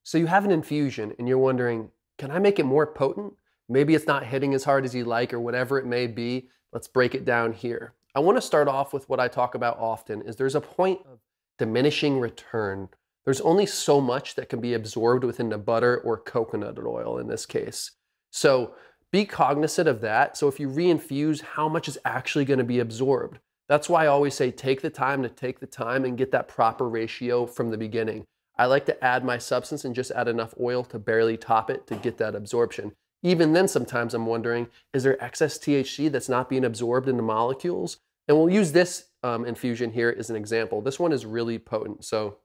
So you have an infusion and you're wondering, can I make it more potent? Maybe it's not hitting as hard as you like or whatever it may be. Let's break it down here. I want to start off with what I talk about often is there's a point of diminishing return. There's only so much that can be absorbed within the butter or coconut oil in this case. So be cognizant of that. So if you reinfuse, how much is actually going to be absorbed? That's why I always say take the time and get that proper ratio from the beginning. I like to add my substance and just add enough oil to barely top it to get that absorption. Even then, sometimes I'm wondering, is there excess THC that's not being absorbed in the molecules? And we'll use this infusion here as an example. This one is really potent. So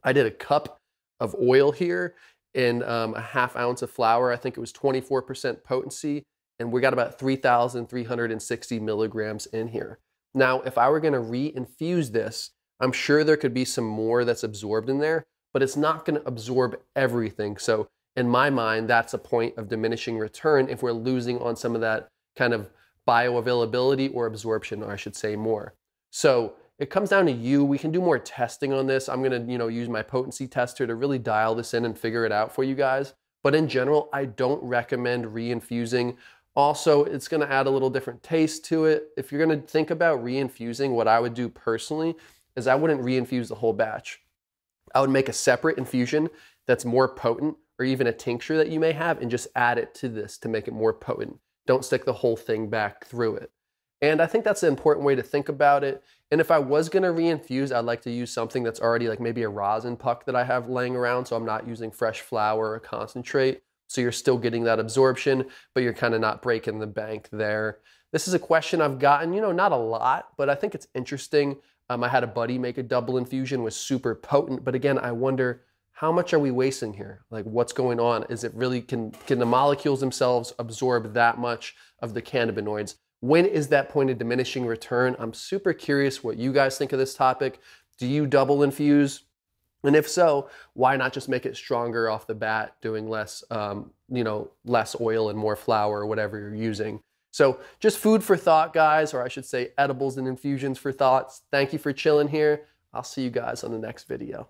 I did a cup of oil here and a half ounce of flour. I think it was 24% potency. And we got about 3,360 milligrams in here. Now, if I were going to re-infuse this, I'm sure there could be some more that's absorbed in there, but it's not going to absorb everything. So in my mind, that's a point of diminishing return if we're losing on some of that kind of bioavailability or absorption, or I should say more. So it comes down to you. We can do more testing on this. I'm going to, use my potency tester to really dial this in and figure it out for you guys. But in general, I don't recommend re-infusing. Also, it's going to add a little different taste to it. If you're going to think about re-infusing, what I would do personally is I wouldn't re-infuse the whole batch. I would make a separate infusion that's more potent, or even a tincture that you may have, and just add it to this to make it more potent. Don't stick the whole thing back through it. And I think that's an important way to think about it. And if I was going to re-infuse, I'd like to use something that's already like maybe a rosin puck that I have laying around, so I'm not using fresh flour or concentrate. So you're still getting that absorption, but you're kind of not breaking the bank there. This is a question I've gotten, not a lot, but I think it's interesting. I had a buddy make a double infusion, was super potent, but again, I wonder, how much are we wasting here? Like, what's going on? Is it really, can the molecules themselves absorb that much of the cannabinoids? When is that point of diminishing return? I'm super curious what you guys think of this topic. Do you double infuse? And if so, why not just make it stronger off the bat, doing less, less oil and more flour or whatever you're using? So just food for thought, guys, or I should say edibles and infusions for thoughts. Thank you for chilling here. I'll see you guys on the next video.